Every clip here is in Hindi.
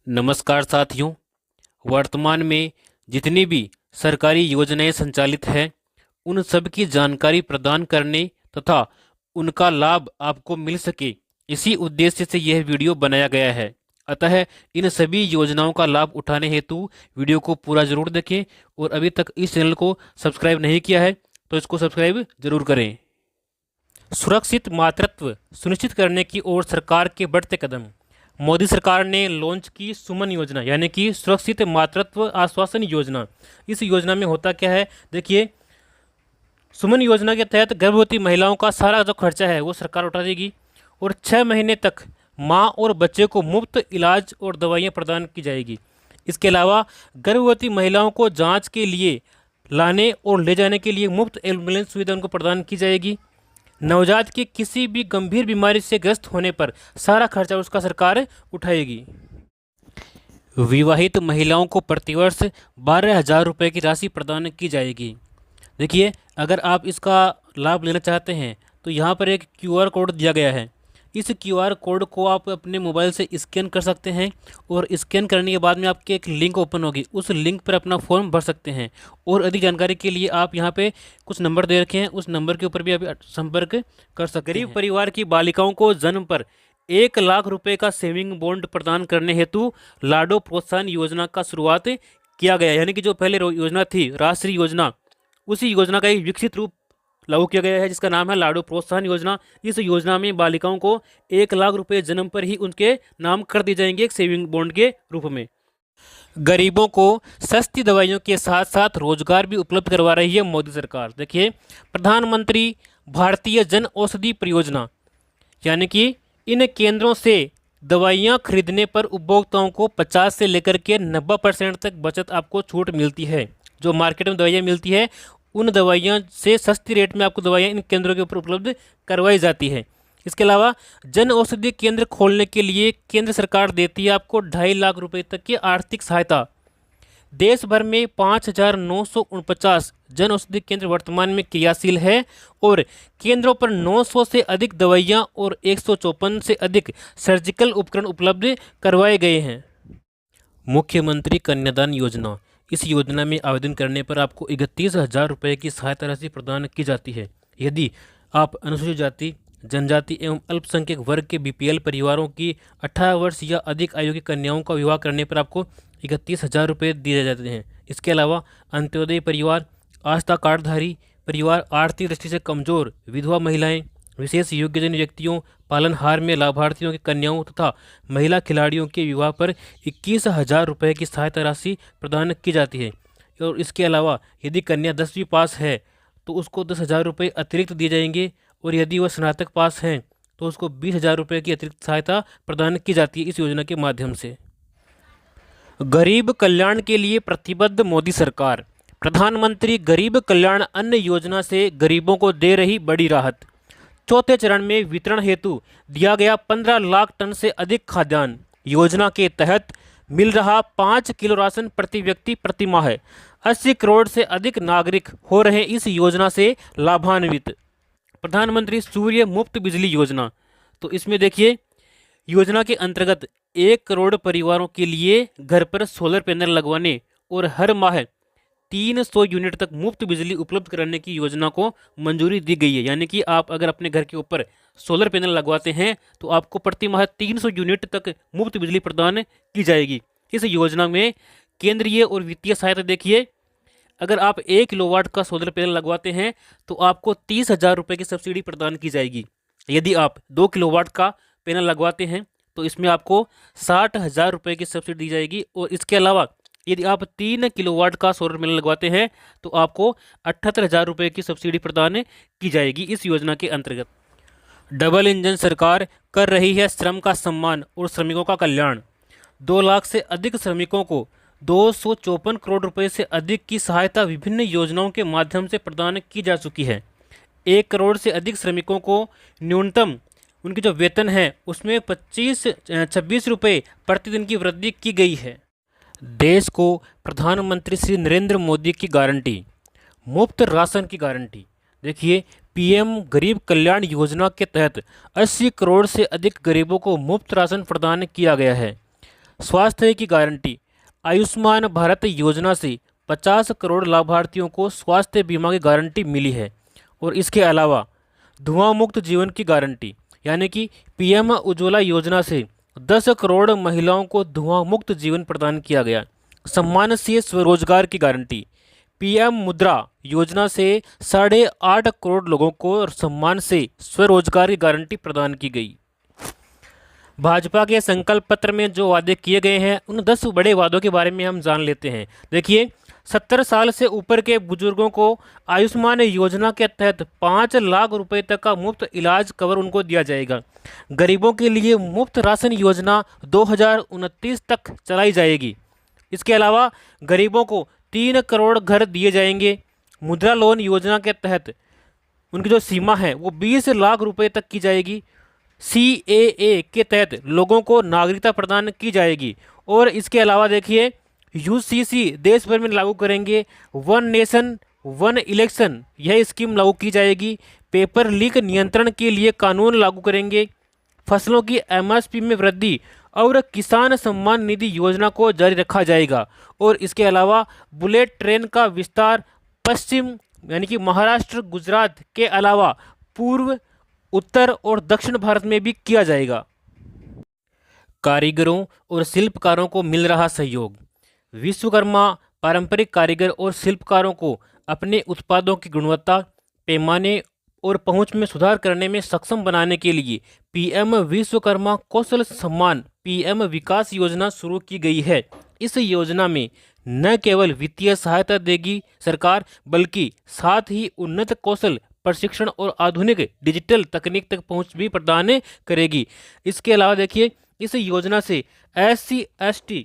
नमस्कार साथियों। वर्तमान में जितनी भी सरकारी योजनाएं संचालित हैं उन सब की जानकारी प्रदान करने तथा उनका लाभ आपको मिल सके, इसी उद्देश्य से यह वीडियो बनाया गया है। अतः इन सभी योजनाओं का लाभ उठाने हेतु वीडियो को पूरा जरूर देखें और अभी तक इस चैनल को सब्सक्राइब नहीं किया है तो इसको सब्सक्राइब जरूर करें। सुरक्षित मातृत्व सुनिश्चित करने की ओर सरकार के बढ़ते कदम। मोदी सरकार ने लॉन्च की सुमन योजना यानी कि सुरक्षित मातृत्व आश्वासन योजना। इस योजना में होता क्या है, देखिए, सुमन योजना के तहत गर्भवती महिलाओं का सारा जो खर्चा है वो सरकार उठा देगी और 6 महीने तक मां और बच्चे को मुफ्त इलाज और दवाइयां प्रदान की जाएगी। इसके अलावा गर्भवती महिलाओं को जांच के लिए लाने और ले जाने के लिए मुफ्त एम्बुलेंस सुविधा उनको प्रदान की जाएगी। नवजात के किसी भी गंभीर बीमारी से ग्रस्त होने पर सारा खर्चा उसका सरकार उठाएगी। विवाहित महिलाओं को प्रतिवर्ष 12,000 रुपये की राशि प्रदान की जाएगी। देखिए, अगर आप इसका लाभ लेना चाहते हैं तो यहाँ पर एक क्यूआर कोड दिया गया है। इस क्यूआर कोड को आप अपने मोबाइल से स्कैन कर सकते हैं और स्कैन करने के बाद में आपके एक लिंक ओपन होगी, उस लिंक पर अपना फॉर्म भर सकते हैं। और अधिक जानकारी के लिए आप यहाँ पे कुछ नंबर दे रखे हैं, उस नंबर के ऊपर भी आप संपर्क कर सकते हैं। गरीब परिवार की बालिकाओं को जन्म पर 1,00,000 रुपये का सेविंग बॉन्ड प्रदान करने हेतु लाडो प्रोत्साहन योजना का शुरुआत किया गया। यानी कि जो पहले योजना थी राष्ट्रीय योजना, उसी योजना का एक विकसित रूप लागू किया गया है जिसका नाम है लाडो प्रोत्साहन योजना। इस योजना में बालिकाओं को 1,00,000 रुपये जन्म पर ही उनके नाम कर दिए जाएंगे एक सेविंग बॉन्ड के रूप में। गरीबों को सस्ती दवाइयों के साथ साथ रोजगार भी उपलब्ध करवा रही है मोदी सरकार। देखिए, प्रधानमंत्री भारतीय जन औषधि परियोजना, यानी कि इन केंद्रों से दवाइयाँ खरीदने पर उपभोक्ताओं को 50 से लेकर के 90% तक बचत आपको छूट मिलती है। जो मार्केट में दवाइयाँ मिलती है उन दवाइयाँ से सस्ती रेट में आपको दवाइयाँ इन केंद्रों के ऊपर उपलब्ध करवाई जाती है। इसके अलावा जन औषधि केंद्र खोलने के लिए केंद्र सरकार देती है आपको 2.5 लाख रुपए तक की आर्थिक सहायता। देश भर में 5,949 जन औषधि केंद्र वर्तमान में क्रियाशील है और केंद्रों पर 900 से अधिक दवाइयाँ और 154 से अधिक सर्जिकल उपकरण उपलब्ध करवाए गए हैं। मुख्यमंत्री कन्यादान योजना। इस योजना में आवेदन करने पर आपको 31,000 रुपये की सहायता राशि प्रदान की जाती है। यदि आप अनुसूचित जाति, जनजाति एवं अल्पसंख्यक वर्ग के बीपीएल परिवारों की 18 वर्ष या अधिक आयु की कन्याओं का विवाह करने पर आपको 31,000 रुपये दिए जाते हैं। इसके अलावा अंत्योदय परिवार, आस्था कार्डधारी परिवार, आर्थिक दृष्टि से कमजोर विधवा महिलाएं, विशेष योग्यजन व्यक्तियों, पालनहार में लाभार्थियों की कन्याओं तथा महिला खिलाड़ियों के विवाह पर 21,000 रुपये की सहायता राशि प्रदान की जाती है। और इसके अलावा यदि कन्या 10वीं पास है तो उसको 10,000 रुपये अतिरिक्त दिए जाएंगे और यदि वह स्नातक पास हैं तो उसको 20,000 रुपये की अतिरिक्त सहायता प्रदान की जाती है इस योजना के माध्यम से। गरीब कल्याण के लिए प्रतिबद्ध मोदी सरकार। प्रधानमंत्री गरीब कल्याण अन्न योजना से गरीबों को दे रही बड़ी राहत। चौथे चरण में वितरण हेतु दिया गया 15 लाख टन से अधिक खाद्यान्न। योजना के तहत मिल रहा 5 किलो राशन प्रति व्यक्ति प्रति माह है। 80 करोड़ से अधिक नागरिक हो रहे इस योजना से लाभान्वित। प्रधानमंत्री सूर्य मुफ्त बिजली योजना, तो इसमें देखिए, योजना के अंतर्गत 1 करोड़ परिवारों के लिए घर पर सोलर पैनल लगवाने और हर माह 300 यूनिट तक मुफ्त बिजली उपलब्ध कराने की योजना को मंजूरी दी गई है। यानी कि आप अगर अपने घर के ऊपर सोलर पैनल लगवाते हैं तो आपको प्रति माह 300 यूनिट तक मुफ्त बिजली प्रदान की जाएगी। इस योजना में केंद्रीय और वित्तीय सहायता देखिए, अगर आप 1 किलोवाट का सोलर पैनल लगवाते हैं तो आपको 30,000 रुपये की सब्सिडी प्रदान की जाएगी। यदि आप 2 किलोवाट का पैनल लगवाते हैं तो इसमें आपको 60,000 रुपये की सब्सिडी दी जाएगी। और इसके अलावा यदि आप 3 किलोवाट का सोलर पैनल लगवाते हैं तो आपको 78,000 रुपये की सब्सिडी प्रदान की जाएगी इस योजना के अंतर्गत। डबल इंजन सरकार कर रही है श्रम का सम्मान और श्रमिकों का कल्याण। 2 लाख से अधिक श्रमिकों को 254 करोड़ रुपए से अधिक की सहायता विभिन्न योजनाओं के माध्यम से प्रदान की जा चुकी है। 1 करोड़ से अधिक श्रमिकों को न्यूनतम उनकी जो वेतन है उसमें 26 रुपये प्रतिदिन की वृद्धि की गई है। देश को प्रधानमंत्री श्री नरेंद्र मोदी की गारंटी, मुफ्त राशन की गारंटी। देखिए, पीएम गरीब कल्याण योजना के तहत 80 करोड़ से अधिक गरीबों को मुफ्त राशन प्रदान किया गया है। स्वास्थ्य की गारंटी। आयुष्मान भारत योजना से 50 करोड़ लाभार्थियों को स्वास्थ्य बीमा की गारंटी मिली है। और इसके अलावा धुआं मुक्त जीवन की गारंटी, यानी कि पीएम उज्ज्वला योजना से 10 करोड़ महिलाओं को धुआं मुक्त जीवन प्रदान किया गया। सम्मान से स्वरोजगार की गारंटी। पीएम मुद्रा योजना से 8.5 करोड़ लोगों को सम्मान से स्वरोजगार की गारंटी प्रदान की गई। भाजपा के संकल्प पत्र में जो वादे किए गए हैं उन 10 बड़े वादों के बारे में हम जान लेते हैं। देखिए, 70 साल से ऊपर के बुजुर्गों को आयुष्मान योजना के तहत 5 लाख रुपए तक का मुफ्त इलाज कवर उनको दिया जाएगा। गरीबों के लिए मुफ्त राशन योजना 2029 तक चलाई जाएगी। इसके अलावा गरीबों को 3 करोड़ घर दिए जाएंगे। मुद्रा लोन योजना के तहत उनकी जो सीमा है वो 20 लाख रुपए तक की जाएगी। CAA के तहत लोगों को नागरिकता प्रदान की जाएगी। और इसके अलावा देखिए, UCC देश भर में लागू करेंगे। वन नेशन वन इलेक्शन यह स्कीम लागू की जाएगी। पेपर लीक नियंत्रण के लिए कानून लागू करेंगे। फसलों की MSP में वृद्धि और किसान सम्मान निधि योजना को जारी रखा जाएगा। और इसके अलावा बुलेट ट्रेन का विस्तार पश्चिम यानी कि महाराष्ट्र, गुजरात के अलावा पूर्व, उत्तर और दक्षिण भारत में भी किया जाएगा। कारीगरों और शिल्पकारों को मिल रहा सहयोग। विश्वकर्मा पारंपरिक कारीगर और शिल्पकारों को अपने उत्पादों की गुणवत्ता, पैमाने और पहुंच में सुधार करने में सक्षम बनाने के लिए पीएम विश्वकर्मा कौशल सम्मान पीएम विकास योजना शुरू की गई है। इस योजना में न केवल वित्तीय सहायता देगी सरकार, बल्कि साथ ही उन्नत कौशल प्रशिक्षण और आधुनिक डिजिटल तकनीक तक पहुंच भी प्रदान करेगी। इसके अलावा देखिए, इस योजना से SC ST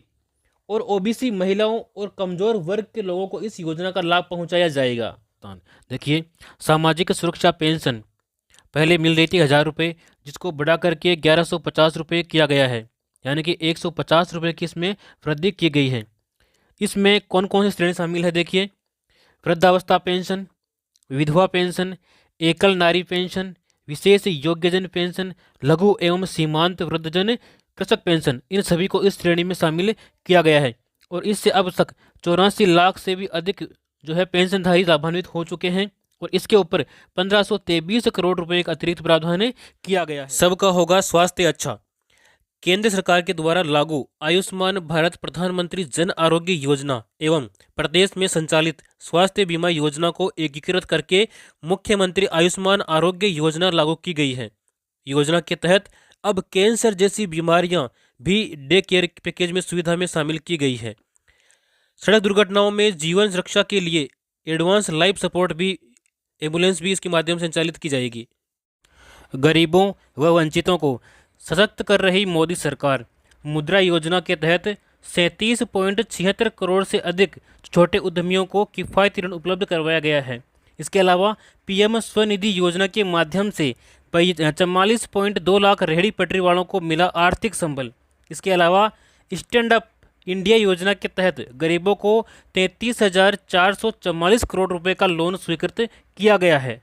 और OBC महिलाओं और कमजोर वर्ग के लोगों को इस योजना का लाभ पहुंचाया जाएगा। देखिए, सामाजिक सुरक्षा पेंशन पहले मिल रही थी 1000 रुपये, जिसको बढ़ा करके 1150 रुपये किया गया है, यानी कि 150 रुपये की इसमें वृद्धि की गई है। इसमें कौन कौन सी श्रेणी शामिल है? देखिए, वृद्धावस्था पेंशन, विधवा पेंशन, एकल नारी पेंशन, विशेष योग्यजन पेंशन, लघु एवं सीमांत वृद्धजन कृषक पेंशन, इन सभी को इस श्रेणी में शामिल किया गया है। और इससे अब तक 84 लाख से भी अधिक जो है पेंशनधारी लाभान्वित हो चुके हैं। और इसके ऊपर 1523 करोड़ रुपए का अतिरिक्त प्रावधान किया गया है। सबका होगा स्वास्थ्य अच्छा। केंद्र सरकार के द्वारा लागू आयुष्मान भारत प्रधानमंत्री जन आरोग्य योजना एवं प्रदेश में संचालित स्वास्थ्य बीमा योजना को एकीकृत करके मुख्यमंत्री आयुष्मान आरोग्य योजना लागू की गई है। योजना के तहत अब कैंसर जैसी बीमारियां भी डे केयर पैकेज में सुविधा में शामिल की गई है। सड़क दुर्घटनाओं में जीवन रक्षा के लिए एडवांस लाइफ सपोर्ट भी एम्बुलेंस भी इसके माध्यम से संचालित की जाएगी। गरीबों व वंचितों को सशक्त कर रही मोदी सरकार। मुद्रा योजना के तहत 37.76 करोड़ से अधिक छोटे उद्यमियों को किफ़ायती ऋण उपलब्ध करवाया गया है। इसके अलावा पीएम स्वनिधि योजना के माध्यम से 44.2 लाख रेहड़ी पटरी वालों को मिला आर्थिक संबल। इसके अलावा स्टैंड अप इंडिया योजना के तहत गरीबों को 33,444 करोड़ रुपए का लोन स्वीकृत किया गया है।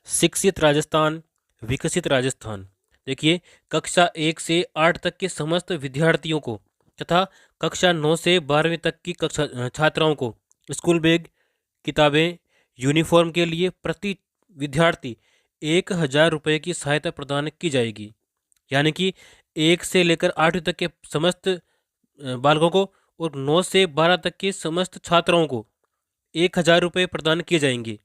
शिक्षित राजस्थान, विकसित राजस्थान। देखिए, कक्षा 1 से 8 तक के समस्त विद्यार्थियों को तथा कक्षा 9 से 12वीं तक की कक्षा छात्राओं को स्कूल बैग, किताबें, यूनिफॉर्म के लिए प्रति विद्यार्थी 1000 रुपये की सहायता प्रदान की जाएगी। यानी कि 1 से लेकर 8वीं तक के समस्त बालकों को और 9 से 12 तक के समस्त छात्राओं को 1000 रुपये प्रदान किए जाएंगे।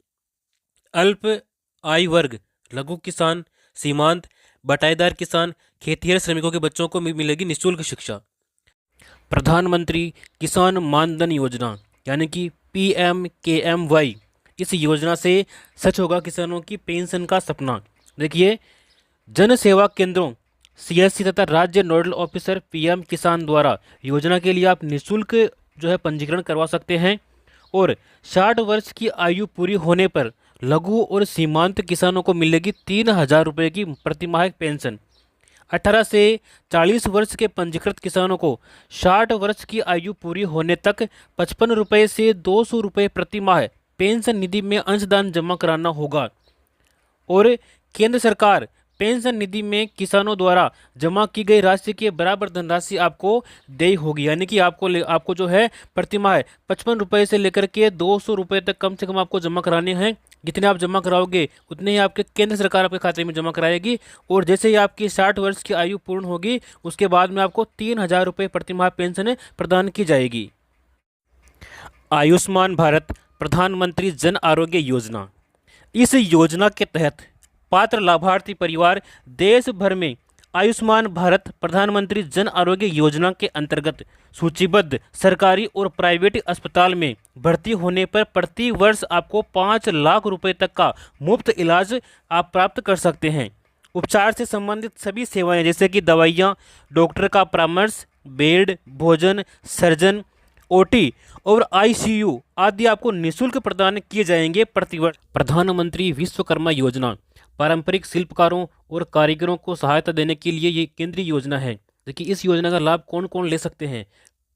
अल्प आय वर्ग, लघु किसान, सीमांत, बटाईदार किसान, खेतिहर श्रमिकों के बच्चों को मिलेगी निःशुल्क शिक्षा। प्रधानमंत्री किसान मानधन योजना यानी कि PMKMY, इस योजना से सच होगा किसानों की पेंशन का सपना। देखिए, जन सेवा केंद्रों CSC तथा राज्य नोडल ऑफिसर PM किसान द्वारा योजना के लिए आप निःशुल्क जो है पंजीकरण करवा सकते हैं। और 60 वर्ष की आयु पूरी होने पर लघु और सीमांत किसानों को मिलेगी 3000 रुपये की प्रतिमाह पेंशन। 18 से 40 वर्ष के पंजीकृत किसानों को 60 वर्ष की आयु पूरी होने तक 55 रुपये से 200 रुपये प्रतिमाह पेंशन निधि में अंशदान जमा कराना होगा। और केंद्र सरकार पेंशन निधि में किसानों द्वारा जमा की गई राशि के बराबर धनराशि आपको देय होगी। यानी कि आपको जो है प्रतिमाह 55 रुपये से लेकर के 200 रुपये तक कम से कम आपको जमा कराने हैं। जितने आप जमा कराओगे उतने ही आपके केंद्र सरकार आपके खाते में जमा कराएगी। और जैसे ही आपकी 60 वर्ष की आयु पूर्ण होगी उसके बाद में आपको 3000 रुपये प्रतिमाह पेंशन प्रदान की जाएगी। आयुष्मान भारत प्रधानमंत्री जन आरोग्य योजना, इस योजना के तहत पात्र लाभार्थी परिवार देश भर में आयुष्मान भारत प्रधानमंत्री जन आरोग्य योजना के अंतर्गत सूचीबद्ध सरकारी और प्राइवेट अस्पताल में भर्ती होने पर प्रति वर्ष आपको 5 लाख रुपए तक का मुफ्त इलाज आप प्राप्त कर सकते हैं। उपचार से संबंधित सभी सेवाएं जैसे कि दवाइयाँ, डॉक्टर का परामर्श, बेड, भोजन, सर्जन, ओटी और आईसीयू आदि आपको निःशुल्क प्रदान किए जाएंगे प्रतिवर्ष। प्रधानमंत्री विश्वकर्मा योजना पारंपरिक शिल्पकारों और कारीगरों को सहायता देने के लिए ये केंद्रीय योजना है। देखिए इस योजना का लाभ कौन कौन ले सकते हैं।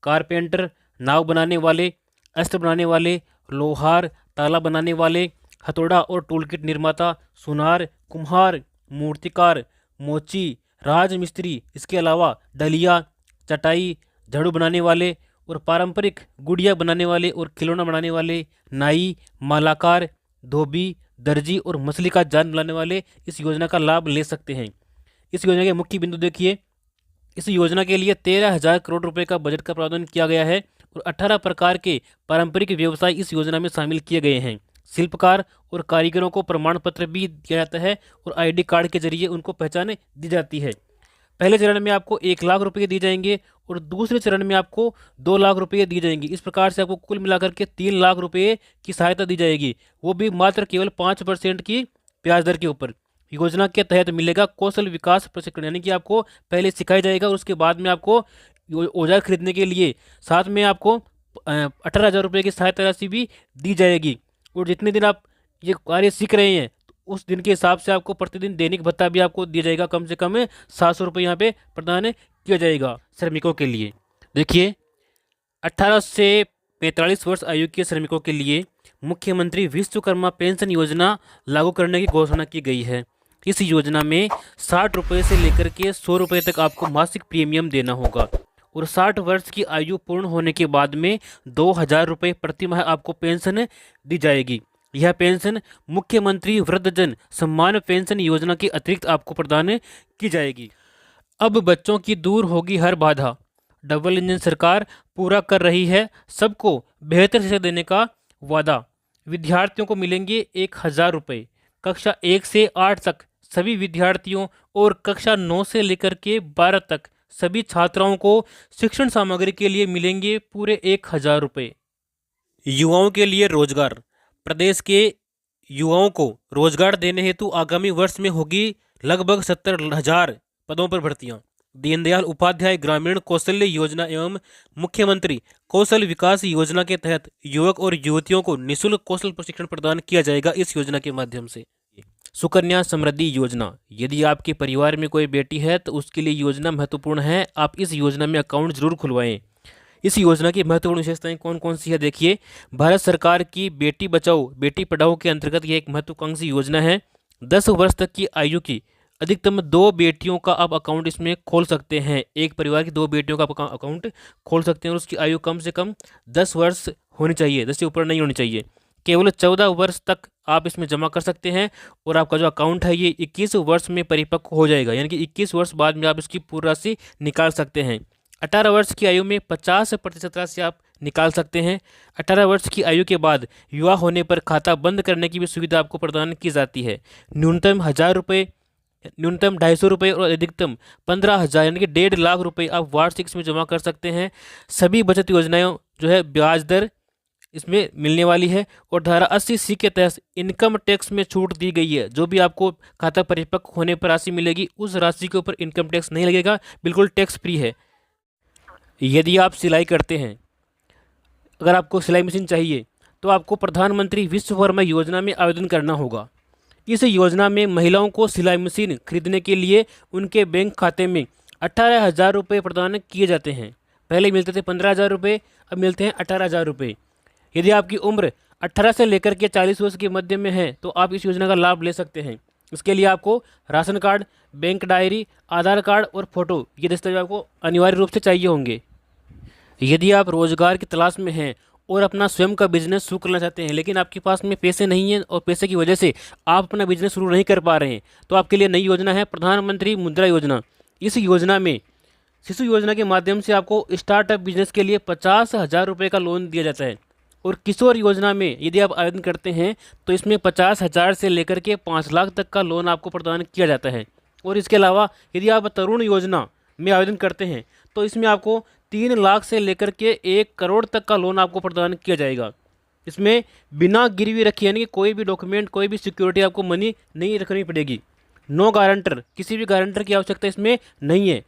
कारपेंटर, नाव बनाने वाले, अस्त्र बनाने वाले, लोहार, ताला बनाने वाले, हथौड़ा और टूलकिट निर्माता, सुनार, कुम्हार, मूर्तिकार, मोची, राजमिस्त्री, इसके अलावा डलिया, चटाई, झाड़ू बनाने वाले और पारंपरिक गुड़िया बनाने वाले और खिलौना बनाने वाले, नाई, मालाकार, धोबी, दर्जी और मछली का जाल बनाने वाले इस योजना का लाभ ले सकते हैं। इस योजना के मुख्य बिंदु देखिए, इस योजना के लिए 13,000 करोड़ रुपए का बजट का प्रावधान किया गया है और 18 प्रकार के पारंपरिक व्यवसाय इस योजना में शामिल किए गए हैं। शिल्पकार और कारीगरों को प्रमाण पत्र भी दिया जाता है और आईडी कार्ड के जरिए उनको पहचान दी जाती है। पहले चरण में आपको 1 लाख रुपये दिए जाएंगे और दूसरे चरण में आपको 2 लाख रुपये दिए जाएंगे। इस प्रकार से आपको कुल मिलाकर के 3 लाख रुपये की सहायता दी जाएगी, वो भी मात्र केवल 5% की ब्याज दर के ऊपर। योजना के तहत मिलेगा कौशल विकास प्रशिक्षण, यानी कि आपको पहले सिखाया जाएगा और उसके बाद में आपको औजार खरीदने के लिए साथ में आपको 18,000 रुपये की सहायता राशि भी दी जाएगी। और जितने दिन आप ये कार्य सीख रहे हैं उस दिन के हिसाब से आपको प्रतिदिन दैनिक भत्ता भी आपको दिया जाएगा। कम से कम 700 रुपये यहाँ पे प्रदान किया जाएगा श्रमिकों के लिए। देखिए 18 से 45 वर्ष आयु के श्रमिकों के लिए मुख्यमंत्री विश्वकर्मा पेंशन योजना लागू करने की घोषणा की गई है। इस योजना में 60 रुपये से लेकर के 100 रुपये तक आपको मासिक प्रीमियम देना होगा और 60 वर्ष की आयु पूर्ण होने के बाद में 2,000 रुपये प्रति माह आपको पेंशन दी जाएगी। यह पेंशन मुख्यमंत्री वृद्धजन सम्मान पेंशन योजना के अतिरिक्त आपको प्रदान की जाएगी। अब बच्चों की दूर होगी हर बाधा, डबल इंजन सरकार पूरा कर रही है सबको बेहतर शिक्षा देने का वादा। विद्यार्थियों को मिलेंगे 1,000 रुपये। कक्षा 1 से 8 तक सभी विद्यार्थियों और कक्षा 9 से लेकर के 12 तक सभी छात्राओं को शिक्षण सामग्री के लिए मिलेंगे पूरे 1,000 रुपये। युवाओं के लिए रोजगार, प्रदेश के युवाओं को रोजगार देने हेतु आगामी वर्ष में होगी लगभग 70,000 पदों पर भर्तियां। दीनदयाल उपाध्याय ग्रामीण कौशल्य योजना एवं मुख्यमंत्री कौशल विकास योजना के तहत युवक और युवतियों को निःशुल्क कौशल प्रशिक्षण प्रदान किया जाएगा इस योजना के माध्यम से। सुकन्या समृद्धि योजना, यदि आपके परिवार में कोई बेटी है तो उसके लिए योजना महत्वपूर्ण है। आप इस योजना में अकाउंट जरूर खुलवाएं। इस योजना की महत्वपूर्ण विशेषताएं कौन कौन सी है देखिए। भारत सरकार की बेटी बचाओ बेटी पढ़ाओ के अंतर्गत यह एक महत्वाकांक्षी योजना है। 10 वर्ष तक की आयु की अधिकतम 2 बेटियों का आप अकाउंट इसमें खोल सकते हैं। एक परिवार की 2 बेटियों का आप अकाउंट खोल सकते हैं और उसकी आयु कम से कम 10 वर्ष होनी चाहिए, 10 से ऊपर नहीं होनी चाहिए। केवल 14 वर्ष तक आप इसमें जमा कर सकते हैं और आपका जो अकाउंट है ये 21 वर्ष में परिपक्व हो जाएगा, यानी कि 21 वर्ष बाद में आप इसकी पूरी राशि निकाल सकते हैं। 18 वर्ष की आयु में 50% राशि आप निकाल सकते हैं। 18 वर्ष की आयु के बाद युवा होने पर खाता बंद करने की भी सुविधा आपको प्रदान की जाती है। न्यूनतम 1,000 रुपये, न्यूनतम 250 रुपये और अधिकतम 15,000 यानी कि 1.5 लाख रुपये आप वार्षिक इसमें जमा कर सकते हैं। सभी बचत योजनाएं जो है ब्याज दर इसमें मिलने वाली है और धारा 80C के तहत इनकम टैक्स में छूट दी गई है। जो भी आपको खाता परिपक्व होने पर राशि मिलेगी उस राशि के ऊपर इनकम टैक्स नहीं लगेगा, बिल्कुल टैक्स फ्री है। यदि आप सिलाई करते हैं, अगर आपको सिलाई मशीन चाहिए तो आपको प्रधानमंत्री विश्वकर्मा योजना में आवेदन करना होगा। इस योजना में महिलाओं को सिलाई मशीन खरीदने के लिए उनके बैंक खाते में 18,000 रुपये प्रदान किए जाते हैं। पहले मिलते थे 15,000 रुपये, अब मिलते हैं 18,000 रुपये। यदि आपकी उम्र 18 से लेकर के 40 वर्ष के मध्य में है तो आप इस योजना का लाभ ले सकते हैं। इसके लिए आपको राशन कार्ड, बैंक डायरी, आधार कार्ड और फोटो, ये दस्तावेज आपको अनिवार्य रूप से चाहिए होंगे। यदि आप रोजगार की तलाश में हैं और अपना स्वयं का बिजनेस शुरू करना चाहते हैं, लेकिन आपके पास में पैसे नहीं हैं और पैसे की वजह से आप अपना बिजनेस शुरू नहीं कर पा रहे हैं, तो आपके लिए नई योजना है प्रधानमंत्री मुद्रा योजना। इस योजना में शिशु योजना के माध्यम से आपको स्टार्टअप बिजनेस के लिए 50,000 रुपये का लोन दिया जाता है। और किशोर योजना में यदि आप आवेदन करते हैं तो इसमें 50,000 से लेकर के 5 लाख तक का लोन आपको प्रदान किया जाता है। और इसके अलावा यदि आप तरुण योजना में आवेदन करते हैं तो इसमें आपको 3 लाख से लेकर के 1 करोड़ तक का लोन आपको प्रदान किया जाएगा। इसमें बिना गिरवी रखे, यानी कि कोई भी डॉक्यूमेंट, कोई भी सिक्योरिटी आपको मनी नहीं रखनी पड़ेगी। नो गारंटर, किसी भी गारंटर की आवश्यकता इसमें नहीं है।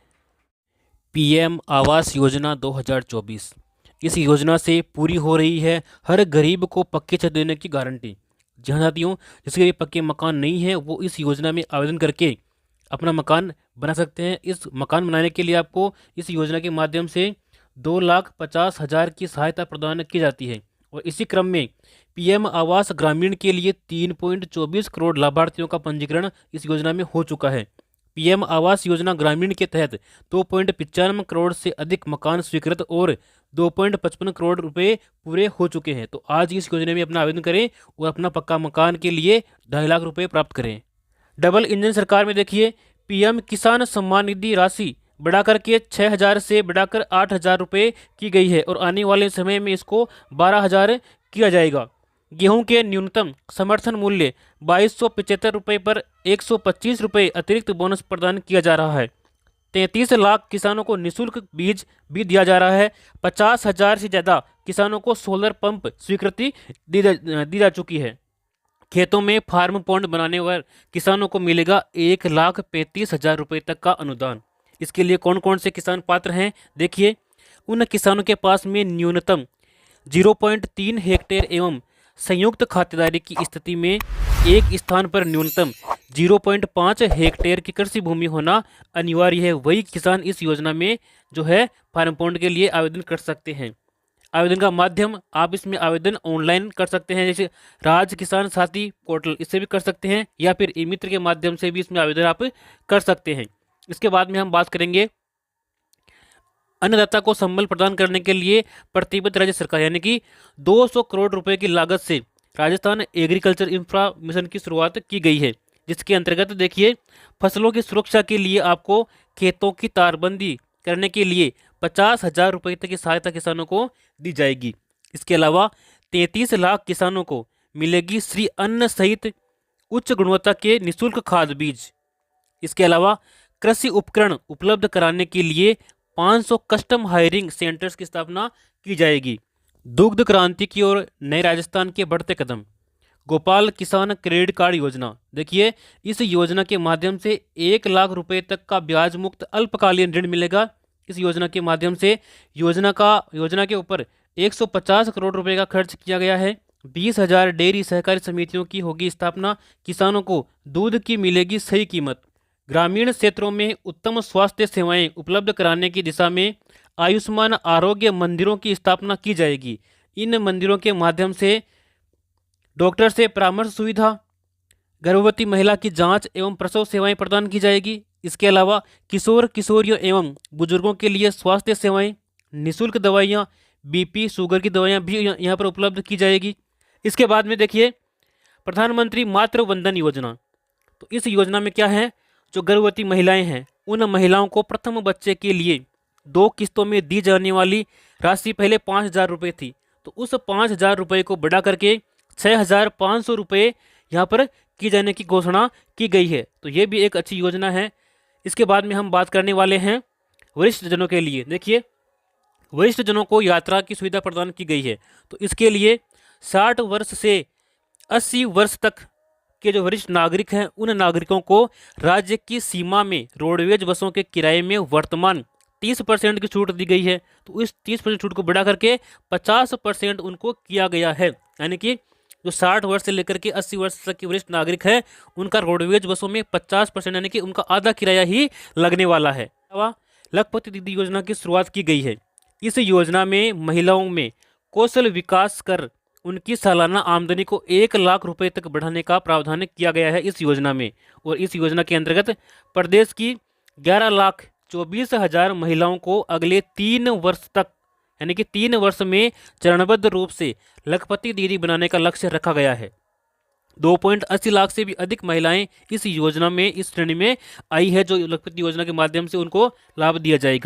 पीएम आवास योजना 2024, इस योजना से पूरी हो रही है हर गरीब को पक्के छत देने की गारंटी। जी हाँ साथियों, जिसके लिए पक्के मकान नहीं है वो इस योजना में आवेदन करके अपना मकान बना सकते हैं। इस मकान बनाने के लिए आपको इस योजना के माध्यम से 2,50,000 की सहायता प्रदान की जाती है। और इसी क्रम में पीएम आवास ग्रामीण के लिए 3.24 करोड़ लाभार्थियों का पंजीकरण इस योजना में हो चुका है। पीएम आवास योजना ग्रामीण के तहत 2.95 करोड़ से अधिक मकान स्वीकृत और 2.55 करोड़ रुपए पूरे हो चुके हैं। तो आज इस योजना में अपना आवेदन करें और अपना पक्का मकान के लिए 2.5 लाख रुपए प्राप्त करें। डबल इंजन सरकार में देखिए, पीएम किसान सम्मान निधि राशि बढ़ाकर के 6,000 से बढ़ाकर 8,000 रुपये की गई है और आने वाले समय में इसको 12,000 किया जाएगा। गेहूं के न्यूनतम समर्थन मूल्य 2,275 रुपये पर 125 रुपये अतिरिक्त बोनस प्रदान किया जा रहा है। 33 लाख किसानों को निःशुल्क बीज भी दिया जा रहा है। 50,000 से ज़्यादा किसानों को सोलर पंप स्वीकृति दी जा चुकी है। खेतों में फार्म पॉन्ड बनाने पर किसानों को मिलेगा 1,35,000 रुपये तक का अनुदान। इसके लिए कौन कौन से किसान पात्र हैं, देखिए। उन किसानों के पास में न्यूनतम 0.3 हेक्टेयर एवं संयुक्त खातेदारी की स्थिति में एक स्थान पर न्यूनतम 0.5 हेक्टेयर की कृषि भूमि होना अनिवार्य है, वही किसान इस योजना में जो है फार्म पॉन्ड के लिए आवेदन कर सकते हैं। आवेदन का माध्यम, आप इसमें आवेदन ऑनलाइन कर सकते हैं, जैसे राज किसान साथी पोर्टल, इससे भी कर सकते हैं, या फिर ई मित्र के माध्यम से भी इसमें आवेदन आप कर सकते हैं। इसके बाद में हम बात करेंगे अन्नदाता को संबल प्रदान करने के लिए प्रतिबद्ध राज्य सरकार, यानी कि 200 करोड़ रुपए की लागत से राजस्थान एग्रीकल्चर इंफ्रा मिशन की शुरुआत की गई है, जिसके अंतर्गत देखिए फसलों की सुरक्षा के लिए आपको खेतों की तारबंदी करने के लिए 50,000 रुपये तक की सहायता किसानों को दी जाएगी। इसके अलावा 33 लाख किसानों को मिलेगी श्री अन्न सहित उच्च गुणवत्ता के निःशुल्क खाद बीज। इसके अलावा कृषि उपकरण उपलब्ध कराने के लिए 500 कस्टम हायरिंग सेंटर्स की स्थापना की जाएगी। दुग्ध क्रांति की ओर नए राजस्थान के बढ़ते कदम। गोपाल किसान क्रेडिट कार्ड योजना, देखिए इस योजना के माध्यम से 1 लाख रुपए तक का ब्याज मुक्त अल्पकालीन ऋण मिलेगा। इस योजना के माध्यम से योजना के ऊपर 150 करोड़ रुपए का खर्च किया गया है। 20,000 डेयरी सहकारी समितियों की होगी स्थापना। किसानों को दूध की मिलेगी सही कीमत। ग्रामीण क्षेत्रों में उत्तम स्वास्थ्य सेवाएं उपलब्ध कराने की दिशा में आयुष्मान आरोग्य मंदिरों की स्थापना की जाएगी। इन मंदिरों के माध्यम से डॉक्टर से परामर्श सुविधा, गर्भवती महिला की जांच एवं प्रसव सेवाएं प्रदान की जाएगी। इसके अलावा किशोर किशोरियों एवं बुजुर्गों के लिए स्वास्थ्य सेवाएं, निःशुल्क दवाइयाँ, बीपी शुगर की दवाइयाँ भी यहाँ पर उपलब्ध की जाएगी। इसके बाद में देखिए प्रधानमंत्री मातृ वंदन योजना। तो इस योजना में क्या है, जो गर्भवती महिलाएं हैं उन महिलाओं को प्रथम बच्चे के लिए 2 किस्तों में दी जाने वाली राशि पहले 5,000 रुपये थी, तो उस 5,000 रुपये को बढ़ा करके 6,500 रुपये यहाँ पर की जाने की घोषणा की गई है। तो ये भी एक अच्छी योजना है। इसके बाद में हम बात करने वाले हैं वरिष्ठ जनों के लिए। देखिए वरिष्ठ जनों को यात्रा की सुविधा प्रदान की गई है। तो इसके लिए 60 वर्ष से 80 वर्ष तक के जो वरिष्ठ नागरिक हैं उन नागरिकों को राज्य की सीमा में रोडवेज बसों के किराए में वर्तमान 30% की छूट दी गई है। तो इस 30% छूट को बढ़ा करके 50% उनको किया गया है, यानी कि जो 60 वर्ष से लेकर के 80 वर्ष तक के वरिष्ठ नागरिक हैं उनका रोडवेज बसों में 50%, यानी कि उनका आधा किराया ही लगने वाला है। लखपति दीदी योजना की शुरुआत की गई है। इस योजना में महिलाओं में कौशल विकास कर उनकी सालाना आमदनी को 1 लाख रुपए तक बढ़ाने का प्रावधान किया गया है इस योजना में। और इस योजना के अंतर्गत प्रदेश की 11,24,000 महिलाओं को अगले 3 वर्ष तक, यानी कि 3 वर्ष में चरणबद्ध रूप से लखपति दीदी बनाने का लक्ष्य रखा गया है। 2.80 लाख से भी अधिक महिलाएं इस योजना में, इस श्रेणी में आई है, जो लखपति योजना के माध्यम से उनको लाभ दिया जाएगा।